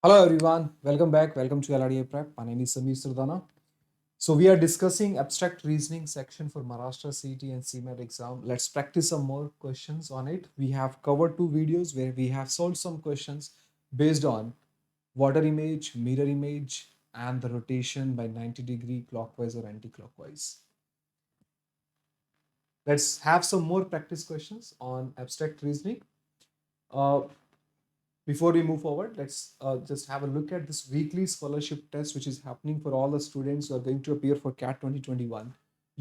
Hello everyone, welcome back. Welcome to LRDIprep. My name is Samir Sardana. So we are discussing abstract reasoning section for Maharashtra CET and CMAT exam. Let's practice some more questions on it. We have covered two videos where we have solved some questions based on water image, mirror image, and the rotation by 90-degree clockwise or anti-clockwise. Let's have some more practice questions on abstract reasoning. Uh, Before we move forward, let's just have a look at this weekly scholarship test, which is happening for all the students who are going to appear for CAT 2021.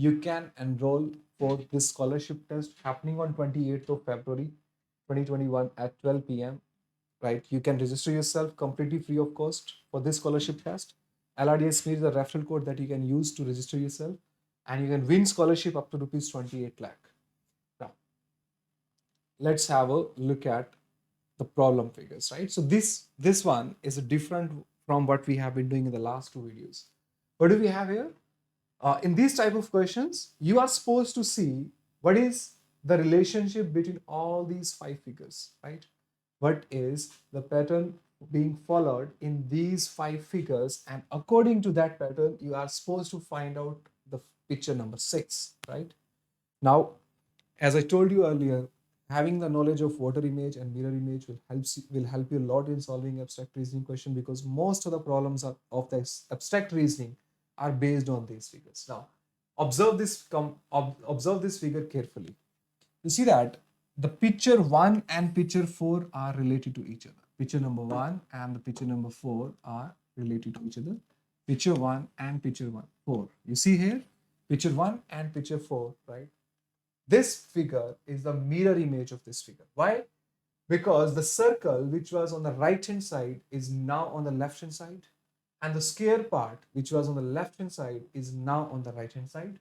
You can enroll for this scholarship test happening on 28th of February 2021 at 12 p.m. Right? You can register yourself completely free of cost for this scholarship test. LRDI is the referral code that you can use to register yourself, and you can win scholarship up to rupees 28 lakh. Now, let's have a look at the problem figures, right? So this one is a different from what we have been doing in the last two videos. What do we have here? In these type of questions, you are supposed to see what is the relationship between all these five figures, right? What is the pattern being followed in these five figures, and according to that pattern, you are supposed to find out the picture number 6, right? Now, as I told you earlier, having the knowledge of water image and mirror image will help you a lot in solving abstract reasoning question, because most of the problems of this abstract reasoning are based on these figures. Now, observe this figure carefully. You see that the picture 1 and picture 4 are related to each other. Picture number 1 and the picture number 4 are related to each other. Picture 1 and picture 4. You see here, picture 1 and picture 4, right? This figure is the mirror image of this figure. Why? Because the circle which was on the right hand side is now on the left hand side, and the square part which was on the left hand side is now on the right hand side.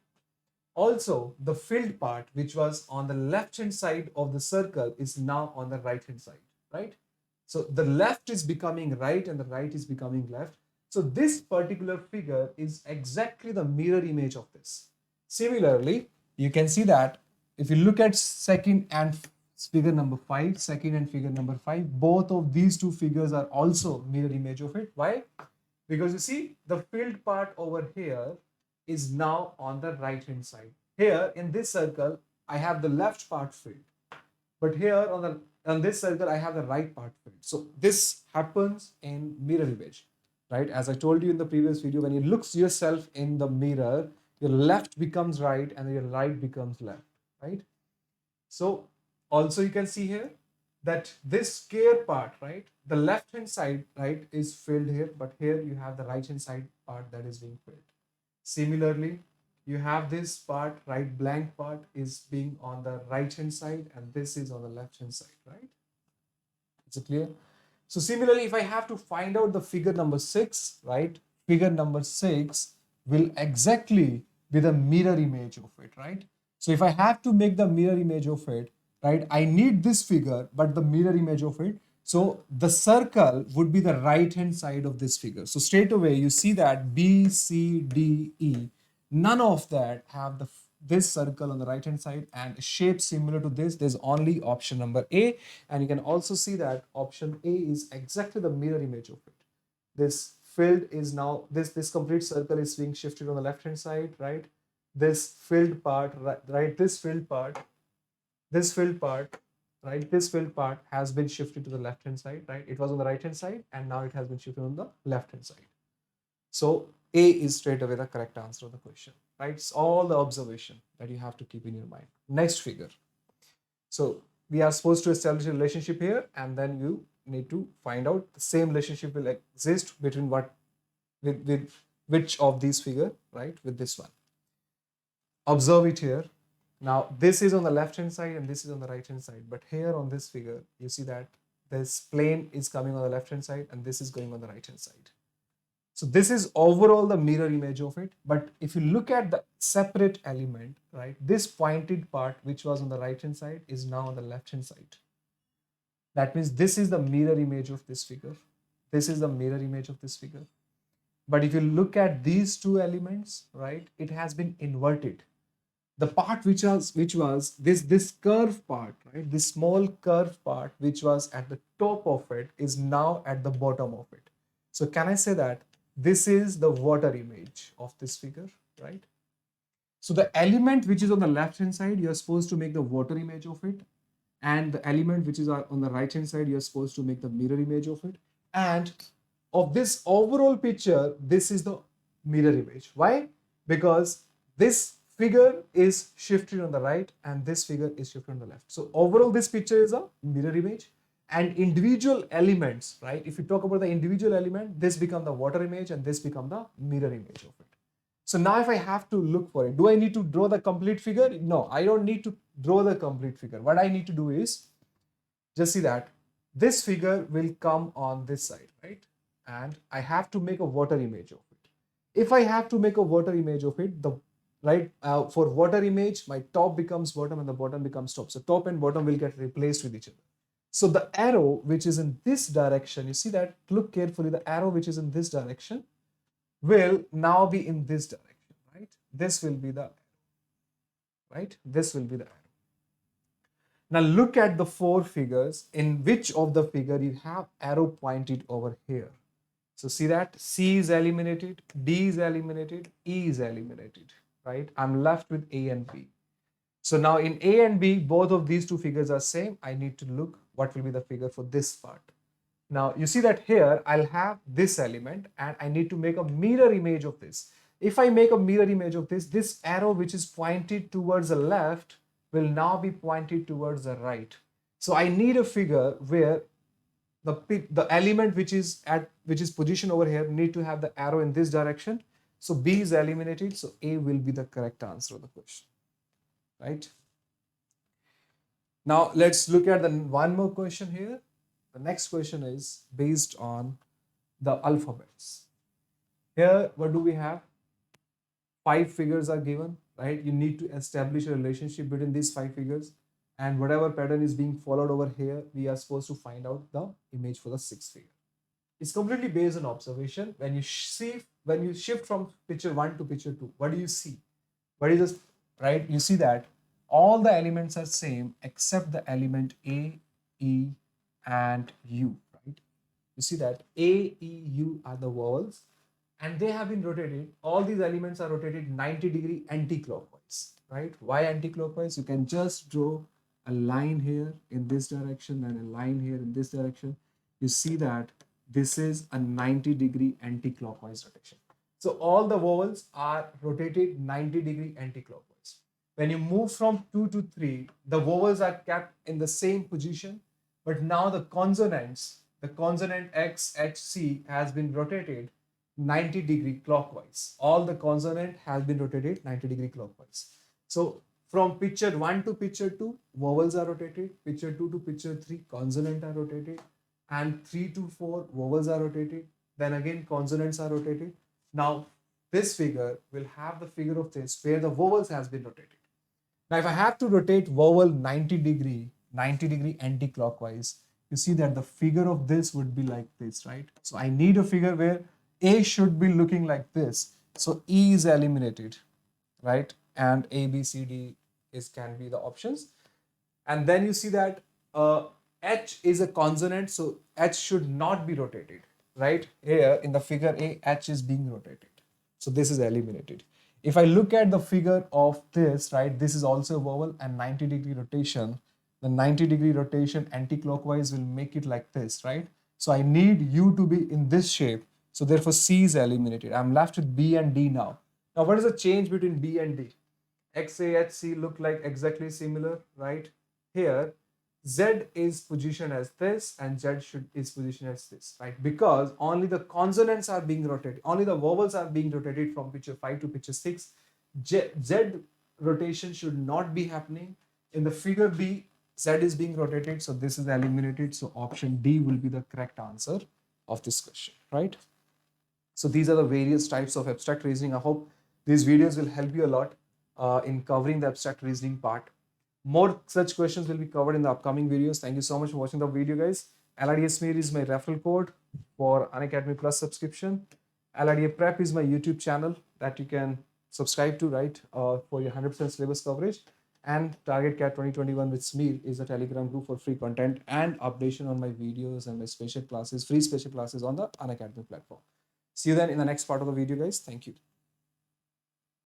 Also, the filled part which was on the left hand side of the circle is now on the right hand side, right? So the left is becoming right and the right is becoming left. So this particular figure is exactly the mirror image of this. Similarly, you can see that if you look at second and figure number 5, second and figure number 5, both of these two figures are also mirror image of it. Why? Because you see the filled part over here is now on the right hand side. Here in this circle, I have the left part filled, but here on this circle, I have the right part filled. So this happens in mirror image, right? As I told you in the previous video, when you look yourself in the mirror, your left becomes right and your right becomes left, right? So also you can see here that this square part, right, the left hand side, right, is filled here, but here you have the right hand side part that is being filled. Similarly, you have this part, right, blank part is being on the right hand side and this is on the left hand side, right? Is it clear? So similarly, if I have to find out the figure number 6, right, figure number 6 will exactly be the mirror image of it, right? So if I have to make the mirror image of it, right, I need this figure, but the mirror image of it. So the circle would be the right hand side of this figure. So straight away, you see that B, C, D, E, none of that have this circle on the right hand side and a shape similar to this. There's only option number A, and you can also see that option A is exactly the mirror image of it. This filled is now this complete circle is being shifted on the left hand side, right? This filled part, right, this filled part, this filled part, right, this filled part has been shifted to the left hand side, right? It was on the right hand side and now it has been shifted on the left hand side. So A is straight away the correct answer of the question, right? It's all the observation that you have to keep in your mind. Next figure. So we are supposed to establish a relationship here, and then you need to find out the same relationship will exist between with which of these figure, right? With this one. Observe it here. Now this is on the left hand side and this is on the right hand side, but here on this figure, you see that this plane is coming on the left hand side and this is going on the right hand side. So this is overall the mirror image of it. But if you look at the separate element, right, this pointed part which was on the right hand side is now on the left hand side. That means this is the mirror image of this figure. This is the mirror image of this figure. But if you look at these two elements, right, it has been inverted. The part which was this curve part, right, this small curve part which was at the top of it is now at the bottom of it. So can I say that this is the water image of this figure, right? So the element which is on the left hand side, you're supposed to make the water image of it. And the element which is on the right hand side, you're supposed to make the mirror image of it. And of this overall picture, this is the mirror image. Why? Because this figure is shifted on the right and this figure is shifted on the left. So overall, this picture is a mirror image. And individual elements, right? If you talk about the individual element, this become the water image and this become the mirror image of it. So now if I have to look for it, do I need to draw the complete figure? No, I don't need to draw the complete figure. What I need to do is just see that this figure will come on this side, right? And I have to make a water image of it. If I have to make a water image of it, for water image, my top becomes bottom and the bottom becomes top. So top and bottom will get replaced with each other. So the arrow which is in this direction, you see that, look carefully, the arrow which is in this direction will now be in this direction, right? This will be the arrow, right? This will be the arrow. Now look at the four figures. In which of the figure you have arrow pointed over here? So see that C is eliminated, D is eliminated, E is eliminated, right? I'm left with A and B. So now in A and B, both of these two figures are same. I need to look what will be the figure for this part. Now you see that here I'll have this element and I need to make a mirror image of this. If I make a mirror image of this, this arrow which is pointed towards the left will now be pointed towards the right. So I need a figure where the element which is positioned over here need to have the arrow in this direction. So B is eliminated. So A will be the correct answer of the question, right? Now let's look at the one more question here. The next question is based on the alphabets. Here, what do we have? 5 figures are given, right? You need to establish a relationship between these 5 figures, and whatever pattern is being followed over here, we are supposed to find out the image for the 6th figure. It's completely based on observation. When you shift from picture 1 to picture 2, what do you see? What is this, right? You see that all the elements are same except the element A, E, and U, right? You see that A, E, U are the vowels and they have been rotated. All these elements are rotated 90-degree anti-clockwise, right? Why anti-clockwise? You can just draw a line here in this direction and a line here in this direction. You see that this is a 90-degree anti-clockwise rotation. So all the vowels are rotated 90-degree anti-clockwise. When you move from 2 to 3, the vowels are kept in the same position, but now the consonants, the consonant X, H, C has been rotated 90-degree clockwise. All the consonant has been rotated 90-degree clockwise. So from picture 1 to picture 2, vowels are rotated. Picture 2 to picture 3, consonant are rotated. And 3 to 4, vowels are rotated. Then again, consonants are rotated. Now, this figure will have the figure of this where the vowels has been rotated. Now, if I have to rotate vowel 90-degree anti-clockwise, you see that the figure of this would be like this, right? So I need a figure where A should be looking like this. So E is eliminated, right? And A, B, C, D can be the options. And then you see that H is a consonant, so H should not be rotated, right? Here in the figure A, H is being rotated. So this is eliminated. If I look at the figure of this, right, this is also a vowel and 90-degree rotation. The 90-degree rotation anti-clockwise will make it like this, right? So I need U to be in this shape. So therefore C is eliminated. I'm left with B and D now. Now what is the change between B and D? X, A, H, C look like exactly similar, right? Here, Z is positioned as this and Z is positioned as this, right? Because only the consonants are being rotated, only the vowels are being rotated from picture 5 to picture 6. Z rotation should not be happening. In the figure B, Z is being rotated, so this is eliminated. So option D will be the correct answer of this question, right? So these are the various types of abstract reasoning. I hope these videos will help you a lot in covering the abstract reasoning part. More such questions will be covered in the upcoming videos. Thank you so much for watching the video, guys. LRDI is my referral code for Unacademy Plus subscription. LRDIprep is my YouTube channel that you can subscribe to, right, for your 100% syllabus coverage. And Target Cat 2021 with Smear is a Telegram group for free content and updation on my videos and my special classes, free special classes on the Unacademy platform. See you then in the next part of the video, guys. Thank you.